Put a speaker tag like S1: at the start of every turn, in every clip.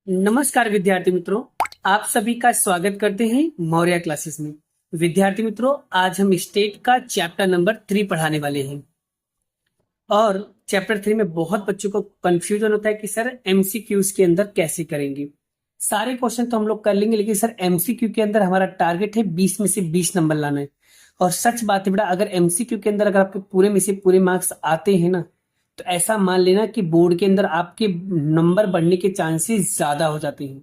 S1: नमस्कार विद्यार्थी मित्रों, आप सभी का स्वागत करते हैं मौर्य क्लासेस में। विद्यार्थी मित्रों, आज हम स्टेट का चैप्टर नंबर 3 पढ़ाने वाले हैं। और चैप्टर 3 में बहुत बच्चों को कंफ्यूजन होता है कि सर एमसीक्यूज के अंदर कैसे करेंगे। सारे क्वेश्चन तो हम लोग कर लेंगे, लेकिन सर एमसीक्यू के अंदर हमारा टारगेट है 20 में से 20 नंबर लाना है। और सच बात है बेटा, अगर एमसीक्यू के अंदर अगर आपके पूरे में से पूरे मार्क्स आते हैं ना, तो ऐसा मान लेना कि बोर्ड के अंदर आपके नंबर बढ़ने के चांसेस ज्यादा हो जाते हैं।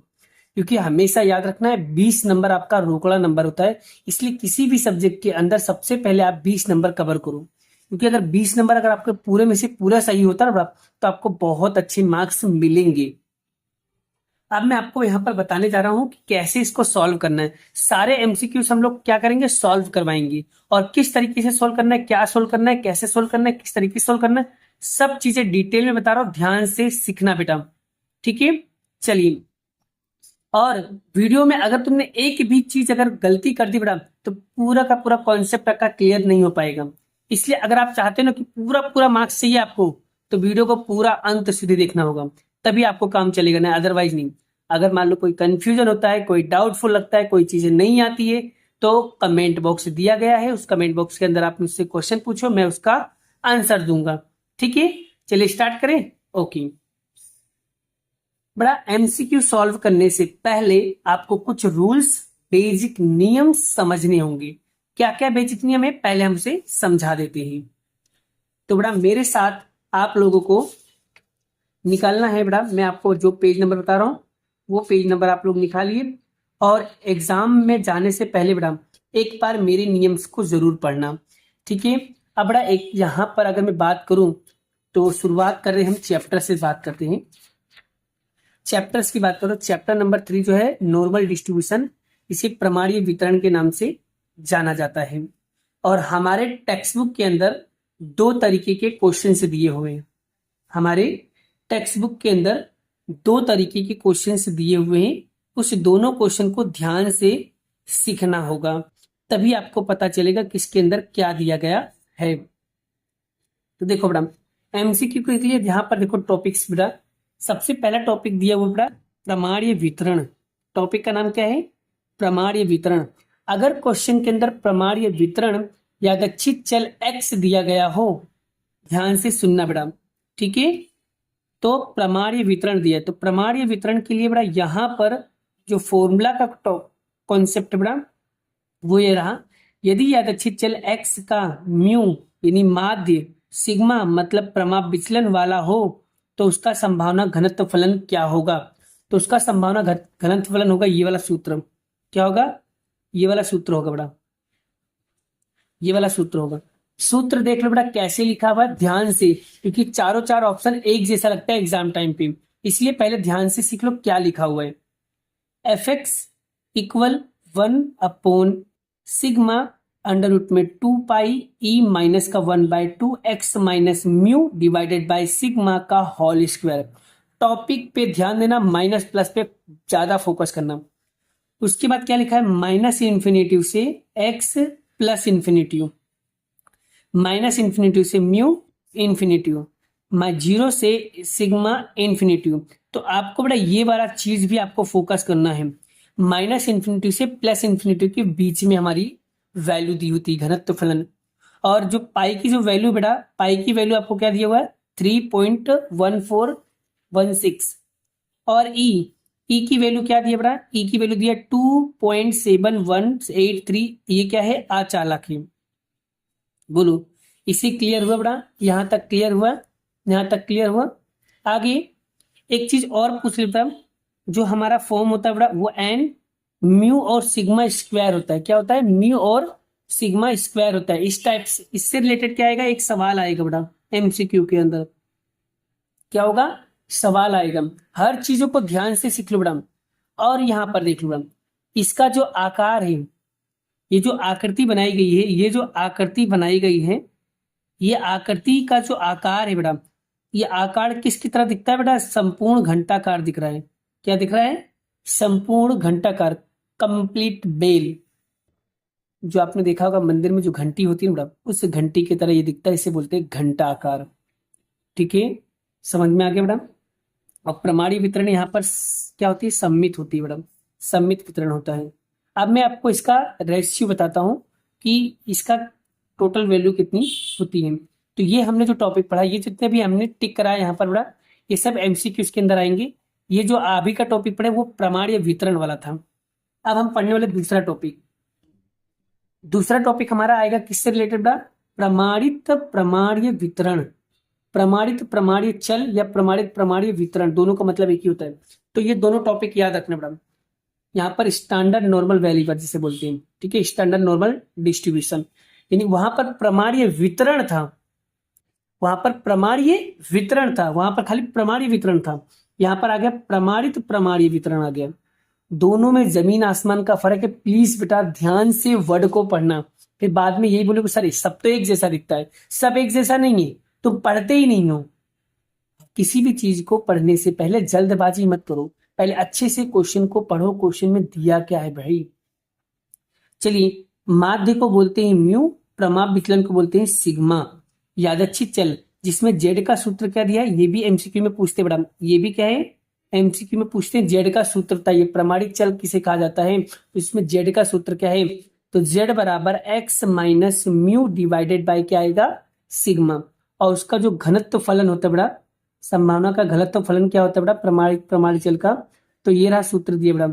S1: क्योंकि हमेशा याद रखना है, 20 नंबर आपका रोकड़ा नंबर होता है। इसलिए किसी भी सब्जेक्ट के अंदर सबसे पहले आप 20 नंबर कवर करो। क्योंकि अगर 20 नंबर अगर आपके पूरे में से पूरा सही होता है ना, तो आपको बहुत अच्छे मार्क्स मिलेंगे। अब मैं आपको यहाँ पर बताने जा रहा हूँ कि कैसे इसको सॉल्व करना है। सारे एमसीक्यूज हम लोग क्या करेंगे, सॉल्व करवाएंगे। और किस तरीके से सॉल्व करना है, क्या सॉल्व करना है, कैसे सॉल्व करना है, किस तरीके से सॉल्व करना है, सब चीजें डिटेल में बता रहा हूँ। ध्यान से सीखना बेटा, ठीक है। चलिए, और वीडियो में अगर तुमने एक भी चीज अगर गलती कर दी बेटा, तो पूरा का पूरा कॉन्सेप्ट आपका क्लियर नहीं हो पाएगा। इसलिए अगर आप चाहते हो ना कि पूरा पूरा मार्क्स चाहिए आपको, तो वीडियो को पूरा अंत સુધી देखना होगा, तभी आपको काम चलेगा, ना अदरवाइज नहीं। अगर मान लो कोई कंफ्यूजन होता है, कोई डाउटफुल लगता है, कोई चीजें नहीं आती है, तो कमेंट बॉक्स दिया गया है, उस कमेंट बॉक्स के अंदर आप मुझसे क्वेश्चन पूछो, मैं उसका आंसर दूंगा। ठीक है, चलिए स्टार्ट करें। ओके बड़ा, एमसीक्यू सॉल्व करने से पहले आपको कुछ रूल्स, बेसिक नियम समझने होंगे। क्या क्या बेसिक नियम है, पहले हम उसे समझा देते हैं। तो बड़ा, मेरे साथ आप लोगों को निकालना है। बड़ा, मैं आपको जो पेज नंबर बता रहा हूं, वो पेज नंबर आप लोग निकालिए। और एग्जाम में जाने से पहले बड़ा, एक बार मेरे नियम्स को जरूर पढ़ना, ठीक है। अब बड़ा, एक यहां पर अगर मैं बात करूं, तो शुरुआत कर रहे हैं हम चैप्टर से, बात करते हैं। चैप्टर्स की बात करो, चैप्टर नंबर 3 जो है नॉर्मल डिस्ट्रीब्यूशन, इसे प्रमाणीय वितरण के नाम से जाना जाता है। और हमारे टेक्स्ट बुक के अंदर दो तरीके के क्वेश्चन दिए हुए हैं। हमारे टेक्स्ट बुक के अंदर दो तरीके के क्वेश्चन दिए हुए हैं। उस दोनों क्वेश्चन को ध्यान से सीखना होगा, तभी आपको पता चलेगा किसके अंदर क्या दिया गया है। तो देखो बेटा, एमसीक्यू के लिए यहाँ पर देखो टॉपिक्स बेटा, सबसे पहला टॉपिक दिया हुआ बेटा प्रमाणीय वितरण। टॉपिक का नाम क्या है, प्रमाणीय वितरण। अगर क्वेश्चन के अंदर प्रमाणीय वितरण यादृच्छिक चल x दिया गया हो, ध्यान से सुनना बेटा, ठीक है। तो प्रमाणीय वितरण दिया है, तो प्रमाणीय वितरण के लिए बेटा यहाँ पर जो फॉर्मूला का कॉन्सेप्ट बेटा वो ये रहा। यदि यादृच्छिक चल x का म्यू यानी माध्य, सिग्मा मतलब प्रमाप विचलन वाला हो, तो उसका संभावना घनत्व फलन क्या होगा। तो उसका संभावना घनत्व फलन होगा ये वाला सूत्र। क्या होगा, ये वाला सूत्र होगा बेटा, ये वाला सूत्र होगा। सूत्र देख लो बेटा कैसे लिखा हुआ है, ध्यान से, क्योंकि चारों चार ऑप्शन एक जैसा लगता है एग्जाम टाइम पे, इसलिए पहले ध्यान से सीख लो क्या लिखा हुआ है। F X equal 1 sigma under root में 2 पाई ई माइनस का 1/2 x minus mu divided by sigma का होल स्क्वायर। टॉपिक पे ध्यान देना, माइनस प्लस पे ज्यादा फोकस करना। उसके बाद क्या लिखा है, माइनस इन्फिनेटिव से x plus infinitive, minus infinitive से म्यू इन्फिनेटिव, 0 से सिग्मा इन्फिनेटिव। तो आपको बड़ा ये वाला चीज भी आपको फोकस करना है। माइनस इन्फिनेटिव से प्लस इन्फिनेटिव के बीच में हमारी वैल्यू दी होती है घनत्व फलन। और जो पाई की जो वैल्यू बेटा, पाई की वैल्यू आपको क्या दिया हुआ है, 3.1416। और ई की वैल्यू क्या दिया बेटा, ई की वैल्यू दिया 2.7183। ये क्या है, आचालक है। बोलो, इसे क्लियर हुआ बेटा, यहां तक क्लियर हुआ, यहां तक क्लियर हुआ। आगे एक चीज और पूछ लेता, जो हमारा फॉर्म होता है बेटा वो एन म्यू और सिग्मा स्क्वायर होता है। क्या होता है, म्यू और सिग्मा स्क्वायर होता है। इस टाइप से, इससे रिलेटेड क्या आएगा, एक सवाल आएगा बेटा एमसीक्यू के अंदर। क्या होगा, सवाल आएगा। हर चीजों को ध्यान से सीख लो बेटा। और यहां पर देख लो बेटा, इसका जो आकार है, ये जो आकृति बनाई गई है, ये जो आकृति बनाई गई है, ये आकृति का जो आकार है बेटा, ये आकार किसकी तरह दिखता है बेटा, संपूर्ण घंटाकार दिख रहा है। क्या दिख रहा है, संपूर्ण घंटाकार, कंप्लीट बेल। जो आपने देखा होगा मंदिर में जो घंटी होती है ना बेटा, उस घंटी की तरह ये दिखता है, इसे बोलते हैं घंटा आकार। ठीक है, समझ में आ गया बेटा। और प्रमाणीय वितरण यहाँ पर क्या होती है, सम्मित होती है मैडम, सम्मित वितरण होता है। अब मैं आपको इसका रेशियो बताता हूँ कि इसका टोटल वैल्यू कितनी होती है। तो ये हमने जो टॉपिक पढ़ा, ये जितने भी हमने टिक कराया यहाँ पर बड़ा, ये सब एमसीक्यू के अंदर आएंगे। ये जो अभी का टॉपिक पढ़े वो प्रमाणीय वितरण वाला था। अब हम पढ़ने वाले दूसरा टॉपिक। दूसरा टॉपिक हमारा आएगा किससे रिलेटेड बड़ा, प्रमाणित प्रमाणीय वितरण। प्रमाणित प्रमाणीय चल या प्रमाणित प्रमाणीय वितरण, दोनों का मतलब एक ही होता है। तो ये दोनों टॉपिक याद रखना बड़ा। यहाँ पर स्टैंडर्ड नॉर्मल वैल्यू पर जिसे बोलते हैं, ठीक है, स्टैंडर्ड नॉर्मल डिस्ट्रीब्यूशन, यानी वहां पर प्रमाणीय वितरण था, वहां पर प्रमाणीय वितरण था, वहां पर खाली प्रमाणीय वितरण था। यहाँ पर आ गया प्रमाणित प्रमाणीय वितरण आ गया। दोनों में जमीन आसमान का फर्क है। प्लीज बेटा ध्यान से वर्ड को पढ़ना, फिर बाद में यही बोलोगे सर सब तो एक जैसा दिखता है। सब एक जैसा नहीं है, तुम पढ़ते ही नहीं हो। किसी भी चीज को पढ़ने से पहले जल्दबाजी मत करो, पहले अच्छे से क्वेश्चन को पढ़ो, क्वेश्चन में दिया क्या है भाई। चलिए, माध्य को बोलते हैं म्यू, प्रमाप विचलन को बोलते हैं सिग्मा। यादच्छित चल जिसमें जेड का सूत्र क्या दिया है, ये भी एमसीक्यू में पूछते बड़ा, ये भी क्या है एमसीक्यू में पूछते हैं। जेड का सूत्र था, ये प्रमाणिक चल किसे कहा जाता है, तो इसमें जेड का सूत्र क्या है, तो जेड बराबर x minus mu divided bye क्या आएगा, सिग्मा। और उसका जो घनत्व फलन होता है बड़ा, संभावना का घनत्व फलन क्या होता है बड़ा, प्रमाणिक चल का। तो ये रहा सूत्र दिया बड़ा,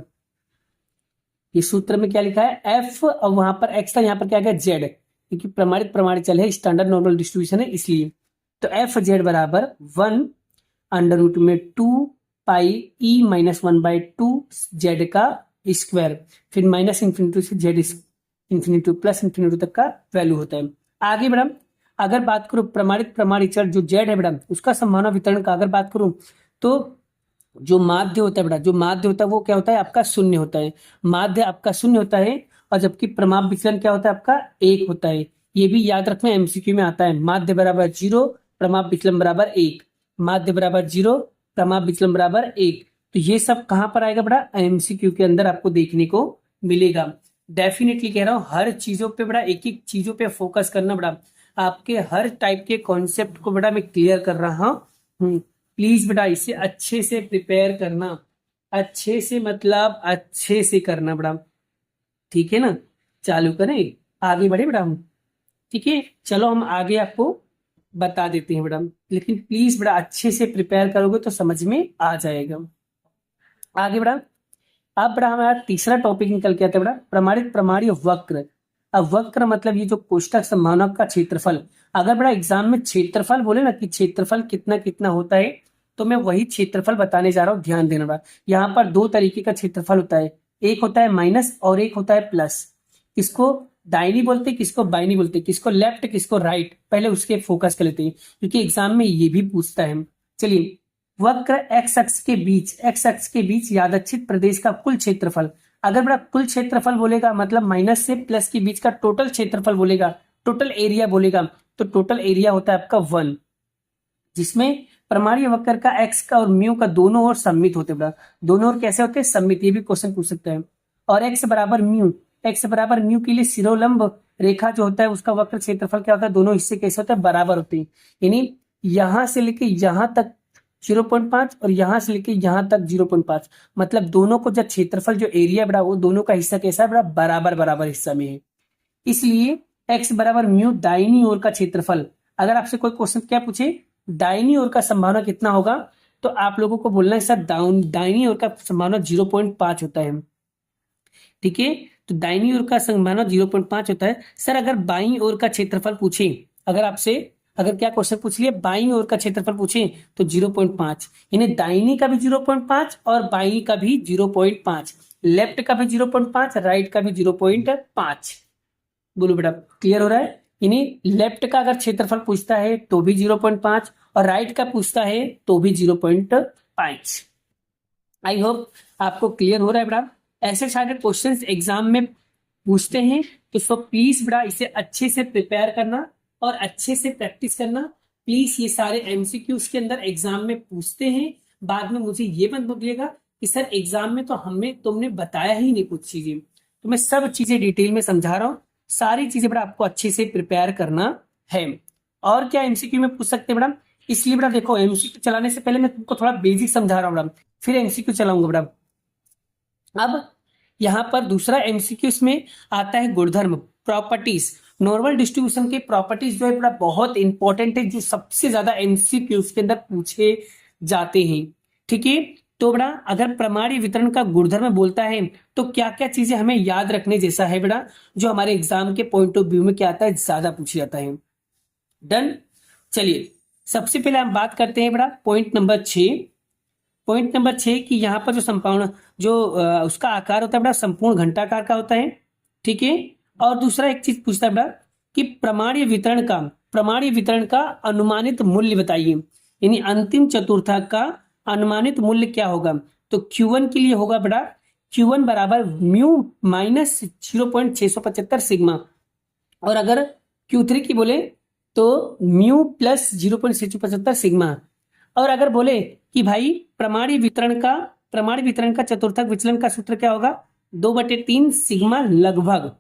S1: ये सूत्र में क्या लिखा है एफ, और वहां पर एक्स था, यहाँ पर क्या गया जेड, क्योंकि प्रमाणित चल है, स्टैंडर्ड नॉर्मल डिस्ट्रीब्यूशन है इसलिए। तो एफ जेड बराबर 1 अंडर रूट में 2 पाई ई माइनस 1/2 जेड का स्क्वायर, फिर माइनस इंफिनिटी से जेड इंफिनिटी प्लस इंफिनिटी तक का वैल्यू होता है। आगे बढ़ा, अगर बात करूं प्रमाणित चल जो जेड है बेटा, उसका संभावना वितरण का अगर बात करूं, तो जो माध्य होता है बेटा, जो माध्य होता है वो क्या होता है आपका शून्य होता है। माध्य आपका शून्य होता है, और जबकि प्रमाप विचलन क्या होता है आपका 1 होता है। ये भी याद रखना, एमसीक्यू में आता है। माध्य बराबर 0, प्रमाप विचलन बराबर 1। माध्य बराबर 0, प्रमाप विचलन बराबर 1। तो ये सब कहां पर आएगा बेटा, एमसीक्यू के अंदर आपको देखने को मिलेगा। डेफिनेटली कह रहा हूं, हर चीजों पे बड़ा, एक एक चीजों पे फोकस करना बड़ा। आपके हर टाइप के कॉन्सेप्ट को बेटा मैं क्लियर कर रहा हूँ। प्लीज बेटा इसे अच्छे से प्रिपेयर करना, अच्छे से मतलब अच्छे से करना बेटा, ठीक है ना। चालू करें, आगे बढ़े बेटा हम, ठीक है। चलो हम आगे आपको बता देते हैं बेटा, लेकिन प्लीज बेटा अच्छे से प्रिपेयर करोगे तो समझ में आ जाएगा। आगे बेटा, अब बेटा हमारा तीसरा टॉपिक निकल के आता है बेटा, प्रमाणित प्रमाणीय वक्र। अब वक्र मतलब ये जो कोष्ठक संभावना का क्षेत्रफल। अगर बड़ा एग्जाम में क्षेत्रफल बोले ना कि क्षेत्रफल कितना कितना होता है, तो मैं वही क्षेत्रफल बताने जा रहा हूँ, ध्यान देना बड़ा। यहाँ पर दो तरीके का क्षेत्रफल होता है, एक होता है माइनस और एक होता है प्लस। किसको दाहिनी बोलते, किसको बाइनी बोलते, किसको लेफ्ट किसको राइट, पहले उसके फोकस कर लेते हैं क्योंकि एग्जाम में ये भी पूछता है। चलिए, वक्र एक्स अक्ष के बीच यादच्छित प्रदेश का कुल क्षेत्रफल। अगर बड़ा कुल क्षेत्रफल बोलेगा मतलब माइनस से प्लस के बीच का टोटल क्षेत्रफल बोलेगा, टोटल एरिया बोलेगा, तो टोटल एरिया होता है आपका 1, जिसमें प्रमाणीय वक्र का एक्स का और म्यू का दोनों ओर सम्मित होते हैं। दोनों ओर कैसे होते हैं, सम्मित, ये भी क्वेश्चन पूछ सकता है। और एक्स बराबर म्यू के लिए सिरोलंब रेखा जो होता है उसका वक्र क्षेत्रफल क्या होता है, दोनों हिस्से कैसे होते हैं, बराबर होते हैं। यानी यहां से लेके यहां तक 0.5 और यहां से लेके यहां तक 0.5, मतलब दोनों को जब क्षेत्रफल जो एरिया बड़ा, वो दोनों का हिस्सा कैसा है बड़ा, बराबर बराबर हिस्सा में है। इसलिए एक्स बराबर म्यू दाहिनी ओर का क्षेत्रफल। अगर आपसे कोई क्वेश्चन क्या पूछे, दाहिनी ओर का संभावना कितना होगा, तो आप लोगों को बोलना है सर दाहिनी ओर का संभावना 0.5 होता है, ठीक है। तो दाहिनी ओर का संभावना 0.5 होता है। सर अगर बाईं ओर का क्षेत्रफल पूछे, अगर आपसे अगर क्या क्वेश्चन पूछ लिया बाईं ओर का क्षेत्रफल पूछे तो 0.5, यानी दाहिनी का भी 0.5 और बाईं का भी 0.5, लेफ्ट का भी 0.5, राइट का भी 0.5। बोलो बेटा क्लियर हो रहा है। यानी लेफ्ट का अगर क्षेत्रफल पूछता है तो भी 0.5 और राइट का पूछता है तो भी 0.5। आई होप आपको क्लियर हो रहा है बेटा। ऐसे सारे क्वेश्चंस एग्जाम में पूछते हैं, तो सो प्लीज बेटा इसे अच्छे से प्रिपेयर करना और अच्छे से प्रैक्टिस करना। प्लीज ये सारे एमसीक्यूज के अंदर एग्जाम में पूछते हैं, बाद में मुझे ये मत बोलिएगा कि सर एग्जाम में तो तुमने बताया ही नहीं कुछ चीजें। तो मैं सब चीजें डिटेल में समझा रहा हूँ, सारी चीजें बेटा आपको अच्छे से प्रिपेयर करना है। और क्या एमसीक्यू में पूछ सकते हैं बेटा, इसलिए बेटा देखो एमसीक्यू चलाने से पहले मैं तुमको थोड़ा बेसिक समझा रहा हूँ बेटा, फिर एमसीक्यू चलाऊंगा बेटा। अब यहाँ पर दूसरा एमसीक्यू इसमें आता है गुणधर्म, प्रॉपर्टीज। नॉर्मल डिस्ट्रीब्यूशन के प्रॉपर्टीज जो है बड़ा बहुत इंपॉर्टेंट है, जो सबसे ज्यादा एमसीक्यू के अंदर पूछे जाते हैं। ठीक है, तो बेटा अगर प्रमाणीय वितरण का गुणधर्म बोलता है तो क्या क्या चीजें हमें याद रखने जैसा है बेटा, जो हमारे एग्जाम के पॉइंट ऑफ व्यू में क्या आता है, ज्यादा पूछा जाता है। डन। चलिए सबसे पहले हम बात करते हैं बेटा पॉइंट नंबर 6। पॉइंट नंबर 6 कि यहाँ पर जो संपूर्ण जो उसका आकार होता है बेटा संपूर्ण घंटाकार का होता है। ठीक है, और दूसरा एक चीज पूछता है बेटा कि प्रमाणीय वितरण का अनुमानित मूल्य बताइए, यानी अंतिम चतुर्थक का अनुमानित मूल्य क्या होगा। तो Q1 के लिए होगा बेटा Q1 बराबर म्यू माइनस 0.675 सिग्मा, और अगर Q3 की बोले तो म्यू प्लस 0.675 सिग्मा। और अगर बोले कि भाई प्रमाणीय वितरण का चतुर्थक विचलन का सूत्र क्या होगा, 2/3 सिग्मा लगभग,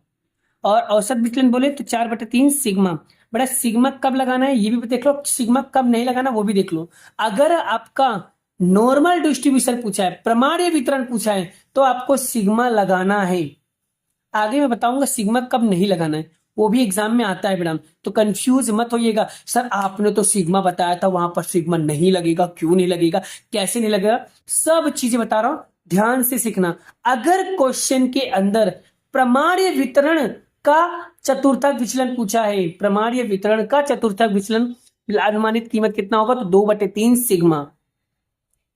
S1: और औसत विचलन बोले तो 4/3 सिग्मा। बड़ा सिग्मा कब लगाना है ये भी देख लो, सिग्मा कब नहीं लगाना वो भी देख लो। अगर आपका नॉर्मल डिस्ट्रीब्यूशन पूछा है, प्रमाणीय वितरण पूछा है, तो आपको सिग्मा लगाना है। आगे मैं बताऊंगा सिग्मा कब नहीं लगाना है, वो भी एग्जाम में आता है बेटा, तो कंफ्यूज मत होइएगा, सर आपने तो सिग्मा बताया था वहां पर सिग्मा नहीं लगेगा, क्यों नहीं लगेगा, कैसे नहीं लगेगा, सब चीजें बता रहा हूं, ध्यान से सीखना। अगर क्वेश्चन के अंदर प्रमाणीय वितरण का चतुर्थक विचलन पूछा है, प्रमाणीय वितरण का चतुर्थक विचलन अनुमानित कीमत कितना होगा, तो 2/3 सिग्मा,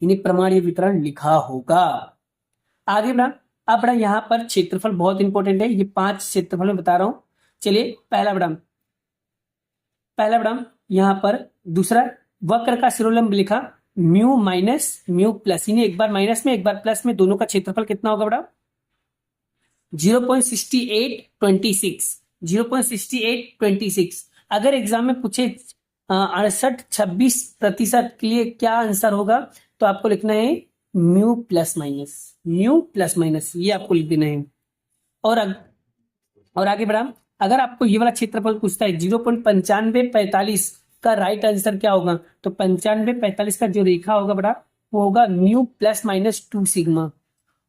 S1: यानी प्रमाणीय वितरण लिखा होगा। आगे बढ़ा, अब बढ़ा यहाँ पर क्षेत्रफल बहुत इंपॉर्टेंट है, ये 5 क्षेत्रफल में बता रहा हूं। चलिए पहला बढ़ा यहाँ पर दूसरा वक्र का शिरोलंब लिखा म्यू माइनस म्यू प्लस, यानी एक बार माइनस में एक बार प्लस में, दोनों का क्षेत्रफल कितना होगा बेटा 0.6826। अगर एग्जाम में पूछे 68-26% के लिए क्या आंसर होगा, तो आपको लिखना है म्यू प्लस माइनस, ये आपको लिख देना है। और आगे बढ़ा, अगर आपको ये वाला क्षेत्रफल पूछता है 0.9545 का राइट आंसर क्या होगा, तो 95-45 का जो रेखा होगा बेटा वो होगा म्यू प्लस माइनस 2 सिग्मा।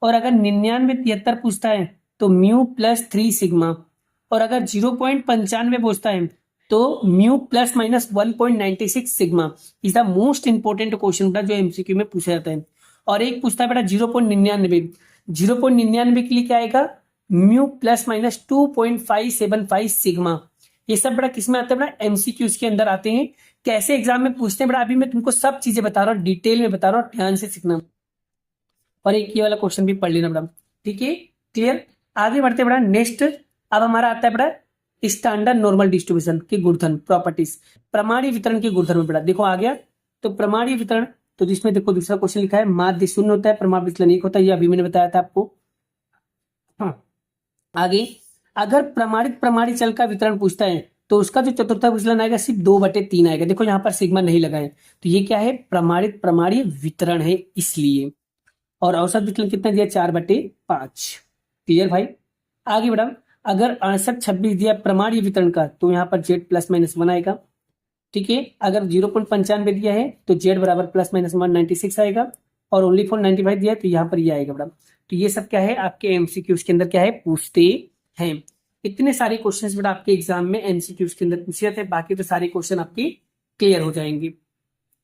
S1: और अगर 99-73 पूछता है तो म्यू प्लस 3 सिग्मा। और अगर 0.95 पूछता है तो mu plus minus 1.96 sigma. Is the most important question बेटा जो एमसीक्यू में पूछा जाता है। और एक पूछता है बेटा 0.99 के लिए क्या आएगा, म्यू प्लस माइनस 2.575 सिग्मा। ये सब बड़ा किसमें आते हैं बेटा, एमसीक्यूज के अंदर आते हैं। कैसे एग्जाम में पूछते हैं बड़ा, अभी मैं तुमको सब चीजें बता रहा हूँ, डिटेल में बता रहा हूँ, ध्यान से सीखना। और एक ये वाला क्वेश्चन भी पढ़ लेना बड़ा, ठीक है, क्लियर। आगे बढ़ते बड़ा नेक्स्ट, अब हमारा आता है बड़ा स्टैंडर्ड नॉर्मल डिस्ट्रीब्यूशन के गुणधर्म प्रॉपर्टीज, प्रमाणीय वितरण के गुणधर्म बड़ा। देखो आ गया, तो प्रमाणीय वितरण, तो जिसमें देखो दूसरा क्वेश्चन लिखा है माध्य 0 होता है, प्रमाण विचलन 1 होता है, ये अभी मैंने बताया था आपको। हाँ आगे, अगर प्रमाणित चल का वितरण पूछता है तो उसका जो चतुर्थक विचलन आएगा सिर्फ 2/3 आएगा। देखो यहाँ पर सिग्मा नहीं लगाए, तो ये क्या है, प्रमाणीय वितरण है इसलिए। और औसत विचलन कितना दिया, 4/5। क्लियर भाई। आगे बढ़ा, अगर 68-26 दिया प्रमाणीय वितरण का, तो यहाँ पर z प्लस माइनस 1 आएगा। ठीक है, अगर 0.95 दिया है तो z बराबर प्लस माइनस 196 आएगा। और ओनली फॉर 95 दिया है तो यहाँ पर ये आएगा बड़ा। तो ये सब क्या है आपके एमसीक्यूज के अंदर क्या है, पूछते हैं। इतने सारे क्वेश्चंस बेटा आपके एग्जाम में एमसीक्यूज के अंदर पूछे जाते हैं, बाकी तो सारे क्वेश्चन आपके क्लियर हो जाएंगे।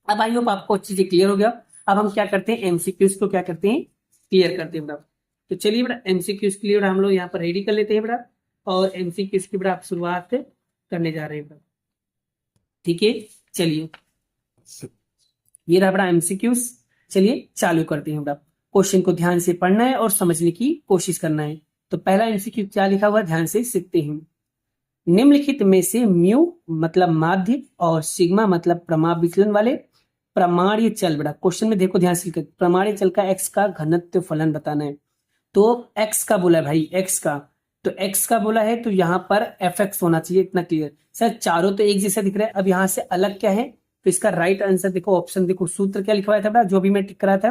S1: अब आई होप आपको अच्छी चीजें क्लियर हो गया। अब हम क्या करते हैं, एमसीक्यूज को क्या करते हैं, क्लियर करते हैं बेटा। तो चलिए बेटा एमसीक्यूज के लिए हम लोग यहाँ पर रेडी कर लेते हैं बेटा, और एमसीक्यूज की बेटा आप शुरुआत करने जा रहे हैं बेटा। ठीक है, चलिए ये रहा बेटा एमसीक्यूज। चलिए चालू करते हैं बेटा, क्वेश्चन को ध्यान से पढ़ना है और समझने की कोशिश करना है। तो पहला एमसीक्यू क्या लिखा हुआ है, ध्यान से सीखते हैं। निम्नलिखित में से म्यू मतलब माध्य और सिग्मा मतलब प्रमाण विचलन वाले प्रमाणीय चल, बेटा क्वेश्चन में देखो ध्यान से, प्रमाणीय चल का एक्स का घनत्व फलन बताना है। तो एक्स का बोला है भाई, एक्स का, तो एक्स का बोला है तो यहाँ पर एफ एक्स होना चाहिए, इतना क्लियर। सर चारों तो एक जैसा दिख रहा है, अब यहाँ से अलग क्या है, तो इसका राइट आंसर देखो, ऑप्शन देखो, सूत्र क्या लिखा हुआ था बेटा जो भी मैं टिक कराया था,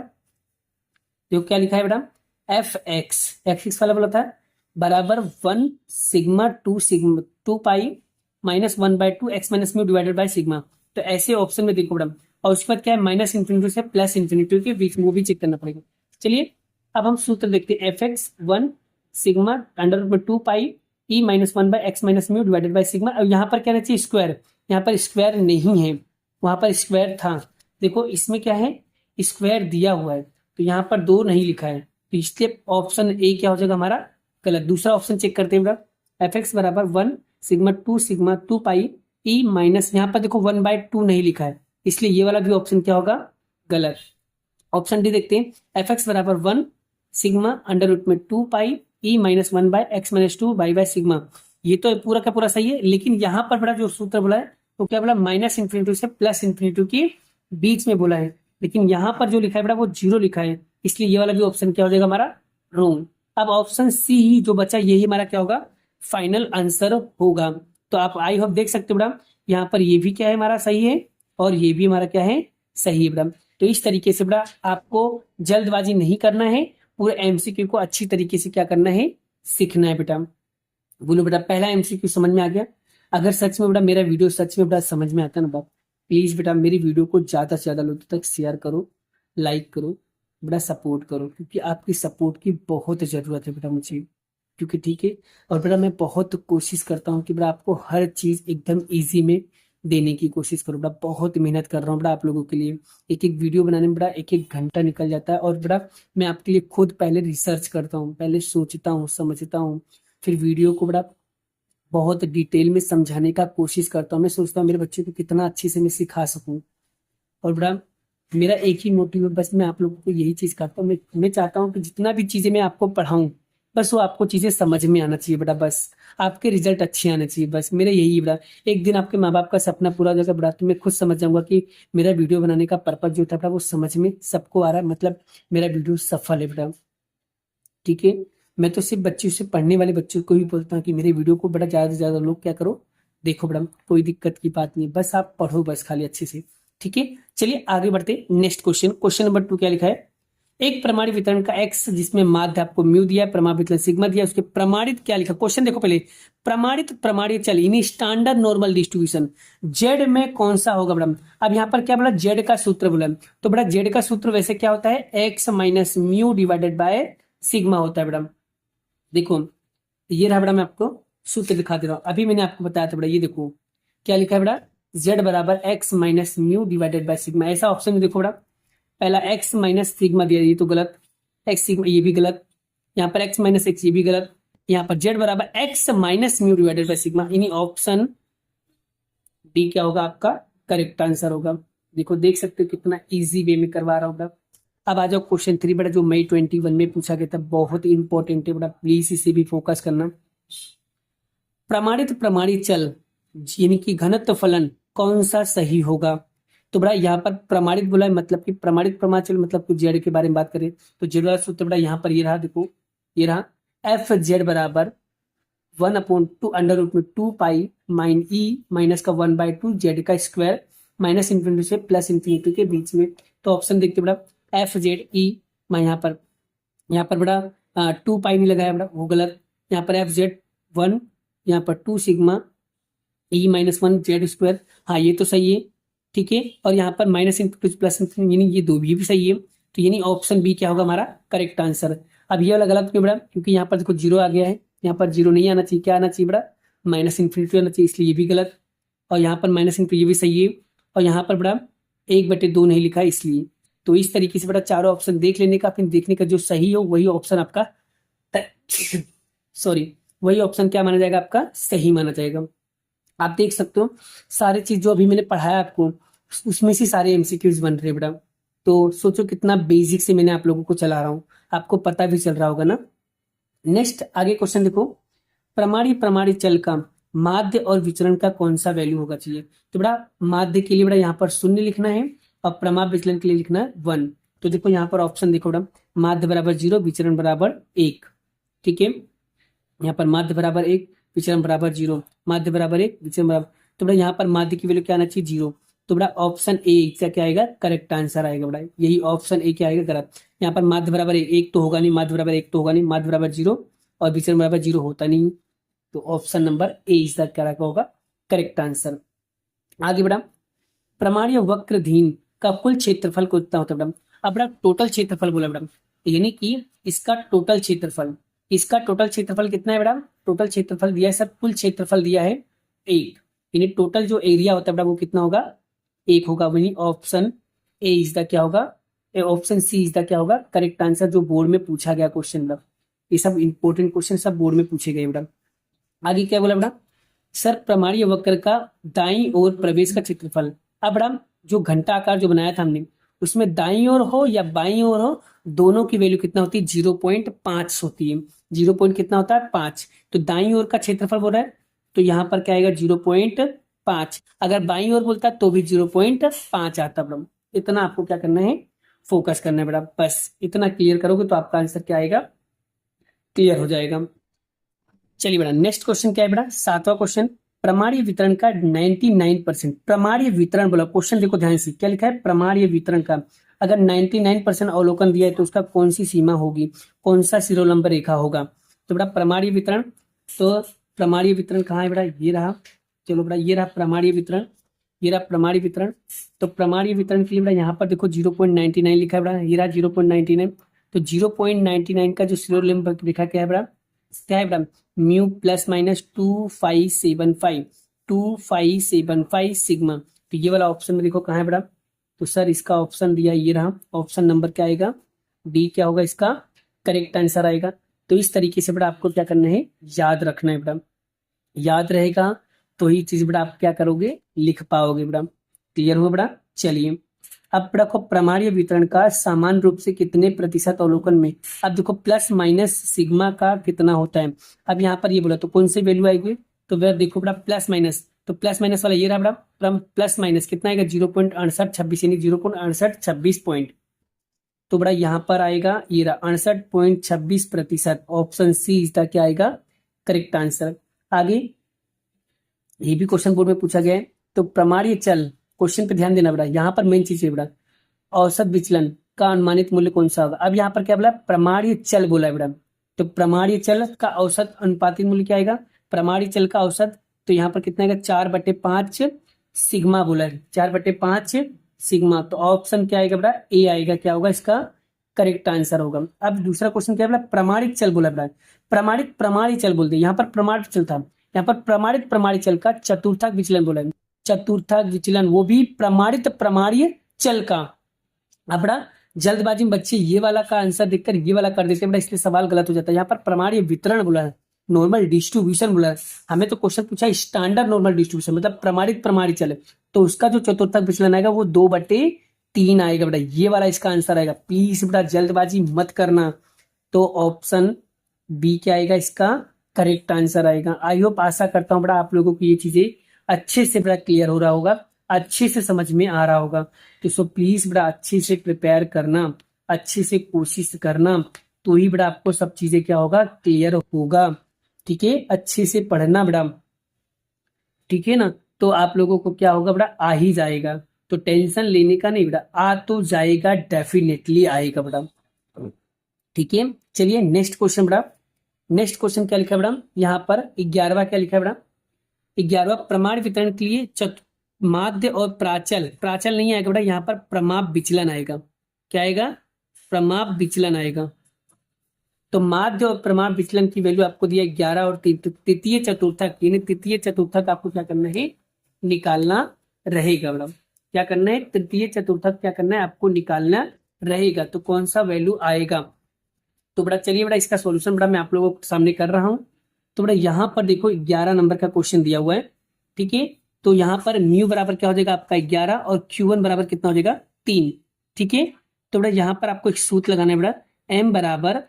S1: देखो क्या लिखा है बेटा, एफ एक्स वाला बोला था बराबर 1 sigma 2 pi minus 1/2 x minus mu divided by sigma. तो ऐसे ऑप्शन में देखो बेटा, और उसके बाद क्या है माइनस इन्फिनिटी से प्लस इन्फिनिटी के बीच में, वो भी चेक करना पड़ेगा। चलिए अब हम सूत्र देखते हैं, fx1 सिग्मा अंडर रूट में 2 pi e minus 1 by x minus mu divided by sigma. और यहाँ पर क्या रहना चाहिए स्क्वायर, यहाँ पर स्क्वायर नहीं है, वहां पर स्क्वायर था। देखो इसमें क्या है स्क्वायर दिया हुआ है, तो यहाँ पर 2 नहीं लिखा है, तो इसलिए ऑप्शन ए क्या हो जाएगा हमारा गलत। दूसरा ऑप्शन चेक करते हैं बेटा, एफ एक्स बराबर 1 सिग्मा 2 पाई ई माइनस, यहाँ पर देखो 1/2 नहीं लिखा है, इसलिए ये वाला भी ऑप्शन क्या होगा गलत। ऑप्शन डी देखते हैं, एफ एक्स बराबर 1 सिग्मा अंडर रूट में 2 pi e minus 1 by x minus 2 by by sigma. ये तो पूरा का पूरा सही है, लेकिन यहाँ पर बड़ा जो सूत्र बोला है वो क्या बोला माइनस इन्फिनिटी से प्लस इन्फिनिटी के बीच में बोला है, लेकिन यहाँ पर जो लिखा है बेटा वो 0 लिखा है, इसलिए ये वाला भी ऑप्शन क्या हो जाएगा हमारा रोंग। अब ऑप्शन सी ही जो बचा यही हमारा क्या होगा फाइनल आंसर होगा। तो आप आई होप देख सकते हो बेटा, यहाँ पर ये भी क्या है हमारा सही है और ये भी हमारा क्या है सही है बेटा। तो इस तरीके से बेटा आपको जल्दबाजी नहीं करना है, पूरे एमसीक्यू को अच्छी तरीके से क्या करना है सीखना है बेटा। बोलो बेटा पहला एमसीक्यू समझ में आ गया? अगर सच में बेटा मेरा वीडियो सच में बेटा समझ में आता है ना बेटा, प्लीज बेटा मेरी वीडियो को ज्यादा से ज्यादा लोगों तक शेयर करो, लाइक करो बेटा, सपोर्ट करो, क्योंकि आपकी सपोर्ट की बहुत जरूरत है बेटा मुझे, क्योंकि ठीक है। और बेटा मैं बहुत कोशिश करता हूँ कि बेटा आपको हर चीज एकदम इजी में देने की कोशिश करो बेटा, बहुत मेहनत कर रहा हूँ बेटा आप लोगों के लिए। एक एक वीडियो बनाने में बेटा एक एक घंटा निकल जाता है, और बेटा मैं आपके लिए खुद पहले रिसर्च करता हूँ, पहले सोचता हूँ समझता हूँ, फिर वीडियो को बेटा बहुत डिटेल में समझाने का कोशिश करता हूँ। मैं सोचता हूँ मेरे बच्चे को कितना अच्छे से मैं सिखा सकूँ, और बेटा मेरा एक ही मोटिव है, बस मैं आप लोगों को यही चीज करता हूँ। मैं चाहता हूँ कि जितना भी चीजें मैं आपको पढ़ाऊँ बस वो आपको चीजें समझ में आना चाहिए बेटा, बस आपके रिजल्ट अच्छे आने चाहिए, बस मेरा यही है बेटा। एक दिन आपके माँ बाप का सपना पूरा हो जाएगा बेटा, तो मैं खुद समझ जाऊंगा कि मेरा वीडियो बनाने का पर्पज जो था बेटा वो समझ में सबको आ रहा है, मतलब मेरा वीडियो सफल है बेटा। ठीक है, मैं तो सिर्फ बच्चों से पढ़ने वाले बच्चों को ही बोलता हूँ कि मेरे वीडियो को बेटा ज्यादा से ज्यादा लोग क्या करो देखो बेटा, कोई दिक्कत की बात नहीं, बस आप पढ़ो बस खाली अच्छे से। ठीक है, चलिए आगे बढ़ते नेक्स्ट क्वेश्चन। क्वेश्चन नंबर 2 क्या लिखा है, एक प्रमाणित वितरण का एक्स जिसमें माध्य आपको म्यू दिया है, प्रमाणित वितरण सिग्मा दिया है, उसके प्रमाणित क्या लिखा, क्वेश्चन देखो पहले, प्रमाणित प्रमाणित चल यानी स्टैंडर्ड नॉर्मल डिस्ट्रीब्यूशन जेड में कौन सा होगा बेटा। अब यहाँ पर क्या बोला जेड का सूत्र बोला, तो बेटा जेड का सूत्र वैसे क्या होता है x minus mu divided by sigma होता है बेटा। देखो ये रहा बेटा, मैं आपको सूत्र दिखा दे रहा हूँ, अभी मैंने आपको बताया था बेटा, ये देखो क्या लिखा है बेटा z बराबर x minus mu divided by sigma. ऐसा ऑप्शन में देखो बेटा पहला x माइनस सिग्मा दिया, ये तो गलत, x सिग्मा ये भी गलत, यहाँ पर x माइनस एक्स ये भी गलत, यहाँ पर z बराबर x minus mu divided by sigma, यानी ऑप्शन डी क्या होगा आपका करेक्ट आंसर होगा। देखो देख सकते हो कितना इजी वे में करवा रहा हूँ बेटा। अब आ जाओ क्वेश्चन 3 बेटा, जो मई 21 में पूछा गया था, बहुत इंपॉर्टेंट है बेटा, प्लीज इसे भी फोकस करना। प्रमाणित प्रमाणित चल यानी कि घनत्व फलन कौन सा सही होगा, तो बड़ा यहाँ पर प्रमाणित बोला है, मतलब कि प्रमाणित प्रमाण चल मतलब कुछ जेड के बारे में बात करें तो जेड वाला सूत्र बड़ा यहाँ पर ये रहा, देखो ये रहा एफ जेड बराबर 1/2 अंडर रूट में 2 पाई माइन ई माइनस का 1/2 जेड का स्क्वायर माइनस इन्फिनिटी से प्लस इन्फिनिटी के बीच में। तो ऑप्शन देखते बड़ा एफ जेड ई, मैं यहाँ पर बड़ा 2 पाई नहीं लगाया बड़ा, वो गलत। यहाँ पर एफ जेड 1, यहाँ पर 2 सिग्मा ई माइनस 1 जेड स्क्वायर, हाँ ये तो सही है। ठीक है, और यहाँ पर माइनस इनटू प्लस यानी ये दो भी सही है, तो यानी ऑप्शन बी क्या होगा हमारा करेक्ट आंसर। अब ये वाला गलत क्यों बड़ा, क्योंकि यहाँ पर देखो 0 आ गया है, यहाँ पर 0 नहीं आना चाहिए, क्या आना चाहिए बड़ा माइनस इन्फिनिटी आना चाहिए, इसलिए ये भी गलत। और यहाँ पर माइनस इन्फिनिटी ये भी सही है, और यहाँ पर बड़ा 1/2 नहीं लिखा है इसलिए। तो इस तरीके से बड़ा चारों ऑप्शन देख लेने का, फिर देखने का जो सही हो वही ऑप्शन आपका सॉरी वही ऑप्शन क्या माना जाएगा आपका सही माना जाएगा। आप देख सकते हो सारे चीज जो अभी मैंने पढ़ाया आपको उसमें से सारे एमसीक्यूज बन रहे बेटा, तो सोचो कितना बेसिक से मैंने आप लोगों को चला रहा हूँ, आपको पता भी चल रहा होगा ना। नेक्स्ट आगे क्वेश्चन देखो, प्रमाणी चल का माध्य और विचरण का कौन सा वैल्यू होगा चाहिए, तो बड़ा माध्य के लिए बड़ा यहाँ पर 0 लिखना है और प्रमाण विचलन के लिए लिखना है 1। तो देखो यहाँ पर ऑप्शन देखो बड़ा माध्य बराबर 0 विचरण बराबर 1। ठीक है, यहाँ पर माध्य बराबर 1 विचरण बराबर 0, माध्य बराबर 1 विचरण बराबर, तो बड़ा यहाँ पर माध्य की वैल्यू क्या आना चाहिए 0, तो बड़ा ऑप्शन ए इसका क्या आएगा करेक्ट आंसर आएगा बड़ा, यही ऑप्शन ए क्या आएगा गलत। यहाँ पर माध्य बराबर 1 तो होगा नहीं, माध्य बराबर 1 तो होगा नहीं, माध्य बराबर 0 और विचरण बराबर 0 होता नहीं, तो ऑप्शन नंबर ए इसका क्या होगा करेक्ट आंसर। आगे बढ़ा प्रमाणीय वक्रधीन का कुल क्षेत्रफल कितना होता है बेटा? अब बेटा टोटल क्षेत्रफल बोला बेटा, यानी कि इसका टोटल क्षेत्रफल कितना है बेटा? टोटल क्षेत्रफल दिया है सर, कुल क्षेत्रफल दिया है 1, यानी टोटल जो एरिया होता है बेटा वो कितना होगा? 1 होगा। वही ऑप्शन ए इज द क्या होगा? ऑप्शन सी इज द क्या होगा? करेक्ट आंसर, जो बोर्ड में पूछा गया क्वेश्चन बेटा। ये सब इंपॉर्टेंट क्वेश्चन सब बोर्ड में पूछे गए बेटा। आगे क्या बोला बेटा? सर प्रमाणीय वक्र का दाईं ओर प्रवेश का क्षेत्रफल। अब बेटा जो घंटा आकार जो बनाया था हमने, उसमें दाईं ओर हो या बाईं ओर हो, दोनों की वैल्यू कितना होती है? 0.5 होती है। 0 कितना होता है? 5। तो दाईं ओर का क्षेत्रफल बोल रहा है, तो यहाँ पर क्या आएगा? 0.5। अगर बाईं ओर बोलता तो भी 0.5 आता बेटा। इतना आपको क्या करना है? फोकस करना है बेटा। बस इतना क्लियर करोगे तो आपका आंसर क्या आएगा? क्लियर हो जाएगा। चलिए बेटा नेक्स्ट क्वेश्चन क्या है बेटा? 7वां क्वेश्चन, प्रमाणीय वितरण का 99%। प्रमाणीय वितरण बोला, क्वेश्चन देखो ध्यान से, क्या लिखा है? प्रमाणीय वितरण का अगर 99% अवलोकन दिया है तो उसका कौन सी सीमा होगी, कौन सा शिरोलंब रेखा होगा? तो बेटा प्रमाणीय वितरण, तो प्रमाणीय वितरण कहाँ है बेटा? ये रहा। चलो बेटा ये रहा प्रमाणीय वितरण, ये रहा प्रमाणीय वितरण। तो प्रमाणीय वितरण के लिए बेटा यहाँ पर देखो 0.99 लिखा है बेटा, ये रहा 0.99। तो 0.99 का जो शिरोलंब रेखा क्या है बेटा? क्या है बेटा? Mu plus minus 2575 sigma. तो ये वाला ऑप्शन में देखो कहाँ है बेटा? तो सर इसका ऑप्शन दिया ये रहा, ऑप्शन नंबर क्या आएगा? डी क्या होगा इसका? करेक्ट आंसर आएगा। तो इस तरीके से बेटा आपको क्या करना है? याद रखना है बेटा। याद रहेगा तो ही चीज बेटा आप क्या करोगे? लिख पाओगे बेटा। क्लियर हुआ बेटा? चलिए अब देखो प्रमाणीय वितरण का समान रूप से कितने प्रतिशत अवलोकन में, अब देखो प्लस माइनस सिग्मा का कितना होता है। अब यहाँ पर ये बोला तो कौन सी वैल्यू आएगी? तो बेटा देखो बेटा प्लस माइनस, तो प्लस माइनस वाला ये रहा बेटा, प्लस माइनस कितना आएगा? 0.6826, यानी 0.6826 पॉइंट। तो बेटा यहाँ पर आएगा ये रहा 68.26%। ऑप्शन सी इज द क्या आएगा? Correct answer. आगे ये भी क्वेश्चन बोर्ड में पूछा गया है। तो प्रमाणीय चल, क्वेश्चन पे ध्यान देना बेटा, यहाँ पर मेन चीज है बेटा, औसत विचलन का अनुमानित मूल्य कौन सा होगा? अब यहाँ पर क्या बोला? प्रमाणीय चल बोला है बेटा। तो प्रमाणीय चल का औसत अनुपातिक मूल्य क्या आएगा? प्रमाणीय चल का औसत, तो यहाँ पर कितना आएगा? 4/5 सिग्मा बोला है, 4/5 सिग्मा। तो ऑप्शन क्या आएगा बेटा? ए आएगा। क्या होगा इसका? करेक्ट आंसर होगा। अब दूसरा क्वेश्चन क्या बोला? प्रमाणिक चल बोला बेटा। प्रमाणिक चल बोलते हैं, यहाँ पर प्रमाणिक चल था, यहाँ पर प्रमाणिक चल का चतुर्थक विचलन बोला है। चतुर्थक विचलन, वो भी प्रमाणित प्रमाणीय चल का। अब बड़ा जल्दबाजी में बच्चे ये वाला का आंसर देखकर ये वाला कर देते हैं बड़ा, इसलिए सवाल गलत हो जाता है। यहाँ पर प्रमाणीय वितरण बोला है, नॉर्मल डिस्ट्रीब्यूशन बोला है। हमें तो क्वेश्चन पूछा स्टैंडर्ड नॉर्मल डिस्ट्रीब्यूशन, मतलब प्रमाणित प्रमाणित चल, तो उसका जो चतुर्थक विचलन आएगा वो 2/3 आएगा बेटा। ये वाला इसका आंसर आएगा। प्लीज बेटा जल्दबाजी मत करना। तो ऑप्शन बी क्या आएगा? इसका करेक्ट आंसर आएगा। आई होप, आशा करता हूँ बेटा आप लोगों को ये चीजें अच्छे से बेटा क्लियर हो रहा होगा, अच्छे से समझ में आ रहा होगा। तो सो प्लीज बेटा अच्छे से प्रिपेयर करना, अच्छे से कोशिश करना, तो ही बेटा आपको सब चीजें क्या होगा? क्लियर होगा। ठीक है, अच्छे से पढ़ना बेटा, ठीक है ना? तो आप लोगों को क्या होगा बेटा? आ ही जाएगा। तो टेंशन लेने का नहीं बेटा, आ तो जाएगा, डेफिनेटली आएगा बेटा। ठीक है, चलिए नेक्स्ट क्वेश्चन बेटा। नेक्स्ट क्वेश्चन क्या लिखा है बेटा? यहाँ पर 11वां क्या लिखा है बेटा? 11वां, प्रमाण वितरण के लिए माध्य और प्राचल नहीं आएगा बेटा, यहाँ पर प्रमाप विचलन आएगा। क्या आएगा? प्रमाप विचलन आएगा। तो माध्य और प्रमाप विचलन की वैल्यू आपको दिया 11, और तृतीय चतुर्थक, यानी तृतीय चतुर्थक आपको क्या करना है? निकालना रहेगा बेटा। क्या करना है? तृतीय चतुर्थक क्या करना है? आपको निकालना रहेगा। तो कौन सा वैल्यू आएगा? तो बेटा चलिए बेटा इसका सॉल्यूशन बेटा मैं आप लोगों के सामने कर रहा हूं। तो बेटा यहाँ पर देखो 11 नंबर का क्वेश्चन दिया हुआ है, ठीक है। तो यहाँ पर म्यू बराबर क्या हो जाएगा आपका? 11, और Q1 बराबर कितना हो जाएगा? 3, ठीक है। तो बेटा यहाँ पर आपको एक सूत्र लगाना है बेटा, M बराबर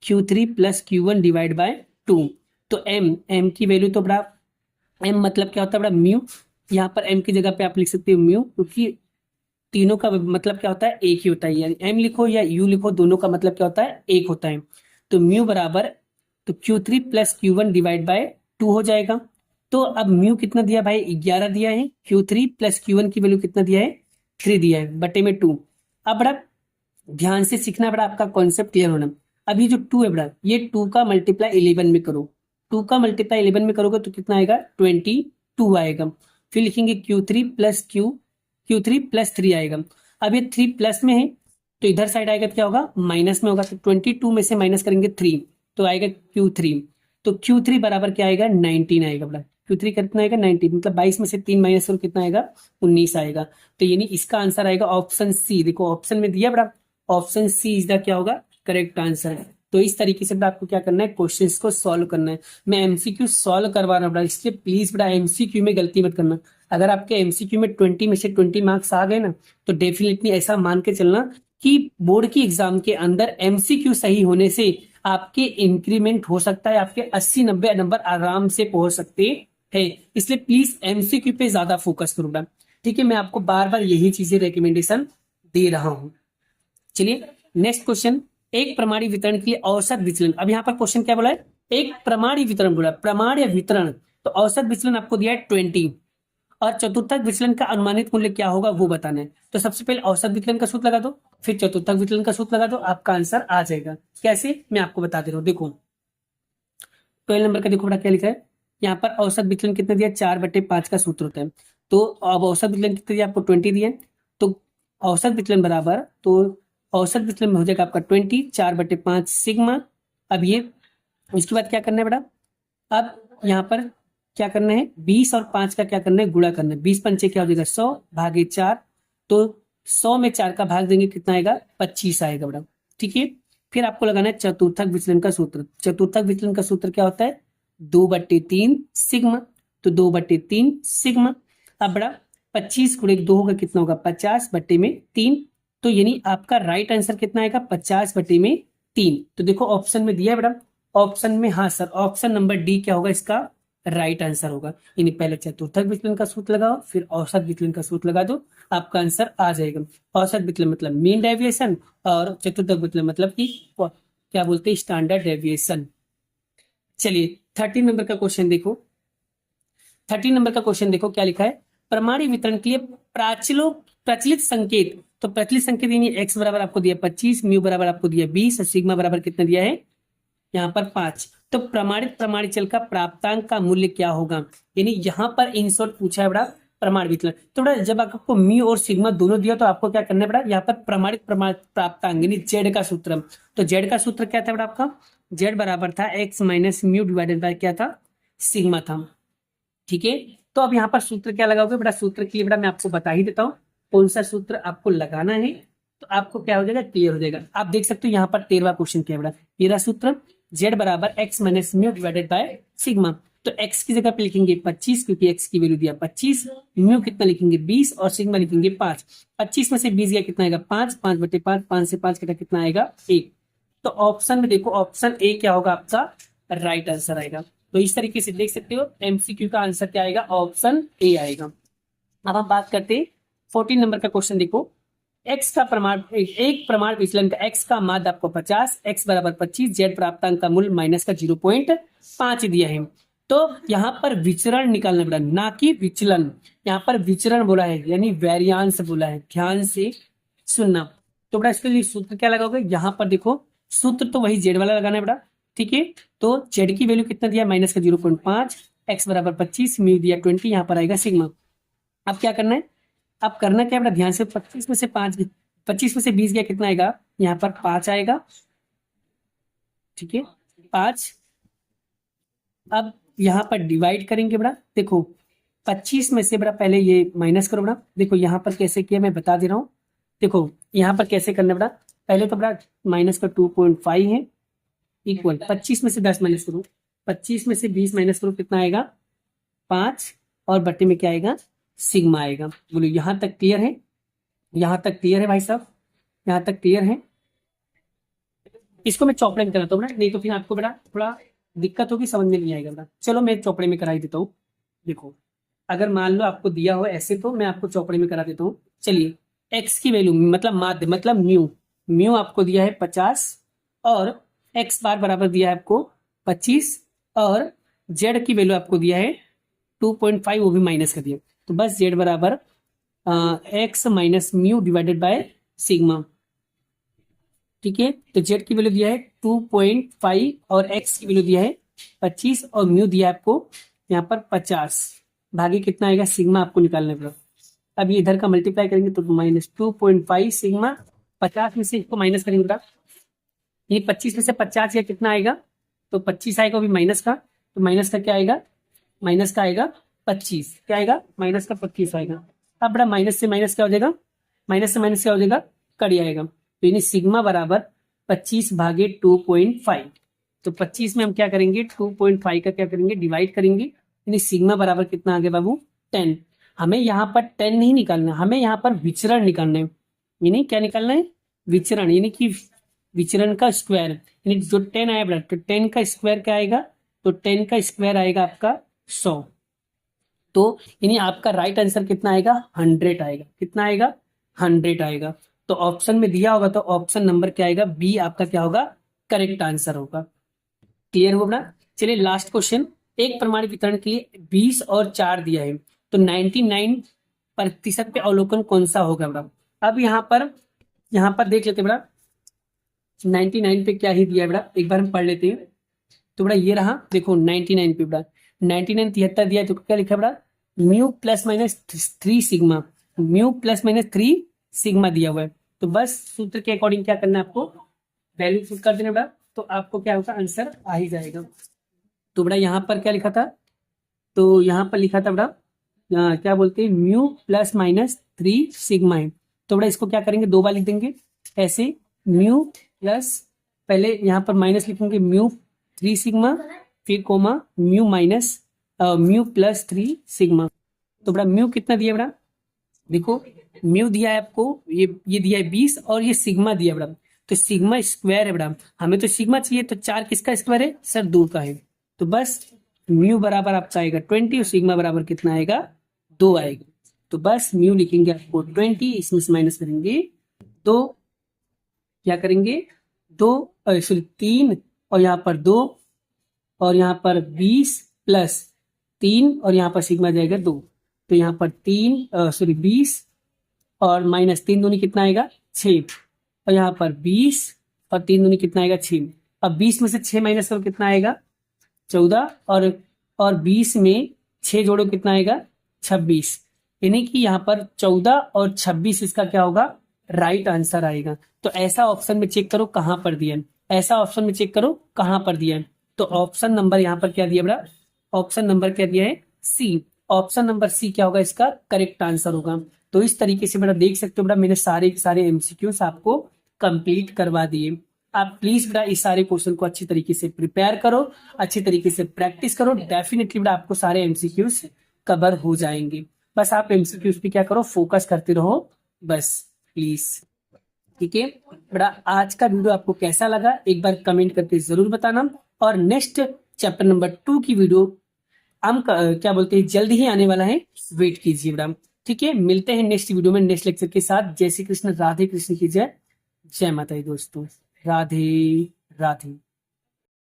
S1: Q3 plus Q1 divide by 2। तो M की वैल्यू, तो बेटा M मतलब क्या होता है बेटा? म्यू। यहाँ पर M की जगह पे आप लिख सकते हो म्यू, क्योंकि तीनों का मतलब क्या होता है? एक ही होता है, यानी M लिखो या U लिखो, दोनों का मतलब क्या होता है? एक होता है। तो म्यू बराबर, तो Q3 plus Q1 divide by 2 हो जाएगा। तो अब म्यू कितना दिया भाई? 11 दिया है। Q3 प्लस Q1 की वैल्यू कितना दिया है? 3 दिया है, बटे में 2। अब बड़ा ध्यान से सीखना बड़ा, आपका कॉन्सेप्ट क्लियर होना। अब ये जो 2 है बड़ा, ये 2 का मल्टीप्लाई 11 में करो। 2 का मल्टीप्लाई 11 में करोगे तो कितना आएगा? 22 आएगा। फिर लिखेंगे Q3 प्लस Q Q3 + 3 आएगा। अब ये 3 प्लस में है तो इधर साइड आएगा तो क्या होगा, माइनस में होगा। तो 22 में से माइनस करेंगे 3 तो आएगा Q3। तो Q3 बराबर क्या आएगा, 19 आएगा बेटा। Q3 कितना आएगा, 19, मतलब 22 में से 3 माइनस करो कितना आएगा, 19 आएगा। तो यानी इसका आंसर आएगा ऑप्शन सी। देखो ऑप्शन में दिया बेटा, ऑप्शन सी इज द क्या होगा, करेक्ट आंसर। तो इस तरीके से बेटा आपको क्या करना है, क्वेश्चंस को सॉल्व करना है। मैं एमसीक्यू सॉल्व करवा रहा हूँ बेटा, इसलिए प्लीज बेटा एमसीक्यू में गलती मत करना। अगर आपके एमसीक्यू में 20 में से 20 मार्क्स आ गए ना, तो डेफिनेटली ऐसा मान के चलना कि बोर्ड की एग्जाम के अंदर एमसीक्यू सही होने से आपके इंक्रीमेंट हो सकता है, आपके 80-90 नंबर आराम से पहुंच सकते हैं। इसलिए प्लीज एमसीक्यू पे ज्यादा फोकस करो बेटा, ठीक है। मैं आपको बार बार यही चीजें रिकमेंडेशन दे रहा हूं। चलिए नेक्स्ट क्वेश्चन, एक प्रमाणी वितरण के लिए औसत विचलन। अब यहाँ पर क्वेश्चन क्या बोला है, एक प्रमाणी वितरण बोला, प्रमाण या वितरण, तो औसत विचलन आपको दिया है 20 और चतुर्थक विचलन का अनुमानित मूल्य क्या होगा वो बताना है। तो सबसे पहले औसत विचलन का सूत्र लगा दो, फिर चतुर्थक विचलन का सूत्र लगा दो, आपका आंसर आ जाएगा। कैसे, मैं आपको बता दे रहा हूँ। देखो 12 नंबर का देखो बड़ा क्या लिखा है, यहाँ पर औसत विचलन कितना दिया, 4/5 का सूत्र होता है। तो अब औसत विचलन कितना दिया आपको, 20 दिया। तो औसत विचलन बराबर, तो औसत विचलन में हो जाएगा आपका 20, 4/5 सिग्मा। अब ये उसके बाद क्या करना है बेटा, अब यहाँ पर क्या करना है, 20 और 5 का क्या करना है, गुणा करना है। 20 पंचे क्या हो जाएगा, 100 भागे 4। तो 100 में 4 का भाग देंगे कितना आएगा, 25 आएगा बेटा, ठीक है। फिर आपको लगाना है चतुर्थक विचलन का सूत्र। चतुर्थक विचलन का सूत्र क्या होता है, 2/3 सिग्मा। तो 2/3 सिग्मा। अब बेटा 25 गुणे 2 होगा कितना होगा, 50/3। तो यानी आपका राइट आंसर कितना आएगा, 50/3। तो देखो ऑप्शन में दिया है बेटा, ऑप्शन में, हाँ सर, ऑप्शन नंबर डी क्या होगा इसका राइट आंसर होगा। यानी पहले चतुर्थक विचलन का सूत्र लगाओ, फिर औसत विचलन का सूत्र लगा दो, आपका आंसर आ जाएगा। औसत विचलन मतलब मीन डेविएशन और चतुर्थक विचलन मतलब कि क्या बोलते हैं, स्टैंडर्ड डेविएशन। चलिए 13 नंबर का क्वेश्चन देखो। 13 नंबर का क्वेश्चन देखो क्या लिखा है, प्रमाणी वितरण के लिए प्रचलित संकेत। तो प्रचलित संकेत यानी एक्स बराबर आपको दिया 25, म्यू बराबर आपको दिया 20 और सिग्मा बराबर कितना दिया है यहाँ पर 5। तो प्रमाणित प्रमाणिचल का प्राप्तांक का मूल्य क्या होगा, यानी यहाँ पर इन शॉर्ट पूछा है बड़ा प्रमाण विचलन। तो बड़ा जब आपको म्यू और सिग्मा दोनों दिया तो आपको क्या करना है बड़ा, यहाँ पर प्रमाणित प्राप्तांक यानी जेड का सूत्र। तो जेड का सूत्र क्या था बड़ा आपका, जेड बराबर था x minus mu divided bye क्या था, सिग्मा था, ठीक है। तो अब यहाँ पर सूत्र क्या लगाओगे बेटा, सूत्र के लिए बेटा मैं आपको बता ही देता हूँ कौन सा सूत्र आपको लगाना है, तो आपको क्या हो जाएगा, क्लियर हो जाएगा। आप देख सकते हो यहाँ पर 13वां क्वेश्चन क्या है बेटा, मेरा सूत्र जेड बराबर x minus mu divided by sigma. तो एक्स की जगह पे लिखेंगे 25 क्योंकि एक्स की वैल्यू दिया 25, म्यू कितना लिखेंगे 20 और सिग्मा लिखेंगे 5। 25 में से 20 गया कितना आएगा 5, 5/5, 5 से 5 कटा कितना आएगा 1। तो ऑप्शन में देखो ऑप्शन ए क्या होगा आपका राइट आंसर आएगा। तो इस तरीके से देख सकते हो एमसीक्यू का आंसर क्या आएगा, ऑप्शन ए आएगा। अब हम बात करते हैं 14 नंबर का क्वेश्चन देखो, एक्स का प्रमाण, एक प्रमाण विचलन का एक्स का माध्य आपको 50, एक्स बराबर 25, जेड प्राप्तांक का मूल्य माइनस का 0.5 दिया है। तो यहाँ पर विचरण निकालना पड़ा, ना कि विचलन। यहाँ पर विचरण बोला है यानी वेरियांस बोला है, ध्यान से सुनना। तो बेटा इसके लिए सूत्र क्या लगाओगे, यहाँ पर देखो सूत्र तो वही जेड वाला लगाना है बेटा, ठीक है। तो जेड की वैल्यू कितना दिया, माइनस का 0.5, एक्स बराबर 25, म्यू दिया 20, यहाँ पर आएगा सिग्मा। अब क्या करना है, अब करना क्या बेटा, ध्यान से 25 में से 5, 25 में से 20 गया कितना आएगा, यहाँ पर 5 आएगा, ठीक है 5। अब यहाँ पर डिवाइड करेंगे बेटा, देखो 25 में से बेटा पहले ये माइनस करो बेटा। देखो यहाँ पर कैसे किया मैं बता दे रहा हूँ, देखो यहाँ पर कैसे करना बेटा, पहले तो बेटा माइनस का 2.5 है इक्वल 25 में से 10 माइनस करो, 25 में से 20 माइनस करो कितना आएगा 5 और बट्टे में क्या आएगा सिग्मा आएगा। बोलो यहाँ तक क्लियर है, यहाँ तक क्लियर है भाई साहब, यहाँ तक क्लियर है। इसको मैं चौपड़े में कराता हूँ बेटा, नहीं तो फिर आपको बेटा थोड़ा दिक्कत होगी, समझ में नहीं आएगा बेटा। चलो मैं चौपड़े में करा ही देता हूँ। देखो अगर मान लो आपको दिया हो ऐसे तो मैं आपको चौपड़े में करा देता हूँ। चलिए एक्स की वैल्यू मतलब माध्य मतलब म्यू, म्यू आपको दिया है 50 और एक्स बार बराबर दिया है आपको 25 और जेड की वैल्यू आपको दिया है 2.5, वो भी माइनस कर दिया। तो बस जेड बराबर x minus mu divided by sigma, ठीक है। तो जेड की वैल्यू दिया है 2.5 और एक्स की वैल्यू दिया है 25 और म्यू दिया है आपको यहाँ पर 50, भागे कितना आएगा सिग्मा आपको निकालना पड़ेगा। अब ये इधर का मल्टीप्लाई करेंगे तो -2.5 सिग्मा, 50 में से इसको माइनस करेंगे बेटा, ये 25 में से 50 या कितना आएगा, तो 25 आएगा, अभी माइनस का, तो माइनस का क्या आएगा, माइनस का आएगा 25, क्या आएगा, माइनस का 25 आएगा। अब बड़ा माइनस से माइनस क्या हो जाएगा, माइनस से माइनस क्या हो जाएगा, कट आएगा, तो यानी सिग्मा बराबर 25 भागे 2.5, तो 25 में हम क्या करेंगे, 2.5 का क्या करेंगे, डिवाइड करेंगे, यानी सिग्मा बराबर कितना आ गया बाबू, 10। हमें यहाँ पर 10 नहीं निकालना, हमें यहाँ पर विचरण निकालना है, यानी क्या निकालना है, विचरण, यानी कि विचरण का स्क्वायर, यानी जो 10 आया बेटा, तो 10 का स्क्वायर क्या आएगा, तो 10 का स्क्वायर आएगा आपका 100, तो यानी आपका राइट आंसर कितना आएगा, 100 आएगा, कितना आएगा, 100 आएगा। तो ऑप्शन में दिया होगा तो ऑप्शन नंबर क्या आएगा, बी आपका क्या होगा, करेक्ट आंसर होगा। क्लियर हो ना। चलिए लास्ट क्वेश्चन, एक प्रमाणित वितरण के लिए 20 और 4 दिया है, तो 99% पे अवलोकन कौन सा होगा बेटा। अब यहाँ पर देख लेते बेटा, 99 पे क्या ही दिया है बेटा, एक बार हम पढ़ लेते हैं। तो बेटा ये रहा, देखो 99 पे बेटा, 99 73 दिया है, तो क्या लिखा बेटा, mu plus minus 3 sigma, mu plus minus 3 sigma दिया हुआ है। तो बस सूत्र के अकॉर्डिंग क्या करना है आपको, वैल्यू पुट कर देना बेटा, तो आपको क्या होगा, आंसर आ ही जाएगा। तो बेटा यहाँ पर क्या लिखा था, तो यहाँ पर लिखा था बेटा, क्या बोलते हैं, म्यू प्लस माइनस 3 सिग्मा है, तो बेटा इसको क्या करेंगे, 2 बार लिख देंगे ऐसे, म्यू प्लस, पहले यहाँ पर माइनस लिखेंगे, म्यू 3 सिग्मा, फिर comma mu minus mu plus 3 sigma. तो बेटा म्यू कितना दिया बेटा, देखो म्यू दिया है आपको, ये दिया है 20 और ये सिग्मा दिया बेटा, तो सिग्मा स्क्वायर है बेटा, हमें तो सिग्मा चाहिए, तो 4 किसका स्क्वायर है सर, 2 का है, तो बस म्यू बराबर आपका आएगा 20 और सिग्मा बराबर कितना आएगा, 2 आएगा। तो बस म्यू लिखेंगे आपको 20, इसमें से माइनस करेंगे, तो क्या करेंगे, 2 सॉरी 3 और यहाँ पर 2 और यहाँ पर 20 प्लस 3 और यहाँ पर सिग्मा जाएगा 2, तो यहाँ पर 20 और माइनस 3 दूनी कितना आएगा 6, और यहाँ पर 20 और 3 दूनी कितना आएगा 6। अब 20 में से 6 माइनस करो कितना आएगा 14, और 20 में 6 जोड़ो कितना आएगा 26, यानी कि यहाँ पर 14 और 26 इसका क्या होगा, राइट आंसर आएगा। तो ऐसा ऑप्शन में चेक करो कहाँ पर दिया है, ऐसा ऑप्शन में चेक करो कहाँ पर दिया है, तो ऑप्शन नंबर यहाँ पर क्या दिया बेटा, ऑप्शन नंबर क्या दिया है, सी, ऑप्शन नंबर सी क्या होगा, इसका करेक्ट आंसर होगा। तो इस तरीके से बेटा देख सकते हो बेटा, मैंने सारे के सारे एमसीक्यूज आपको कंप्लीट करवा दिए। आप प्लीज बेटा इस सारे क्वेश्चन को अच्छी तरीके से प्रिपेयर करो, अच्छी तरीके से प्रैक्टिस करो, डेफिनेटली बेटा आपको सारे एमसीक्यूज कवर हो जाएंगे। बस आप एमसीक्यूज पे क्या करो, फोकस करते रहो बस प्लीज, ठीक है बेटा। आज का वीडियो आपको कैसा लगा एक बार कमेंट करके जरूर बताना, और नेक्स्ट चैप्टर नंबर 2 की वीडियो हम क्या बोलते हैं जल्द ही आने वाला है, वेट कीजिए बेटा, ठीक है। मिलते हैं नेक्स्ट वीडियो में नेक्स्ट लेक्चर के साथ। जय श्री कृष्ण, राधे कृष्ण की जय, जय माता दी दोस्तों, राधे राधे।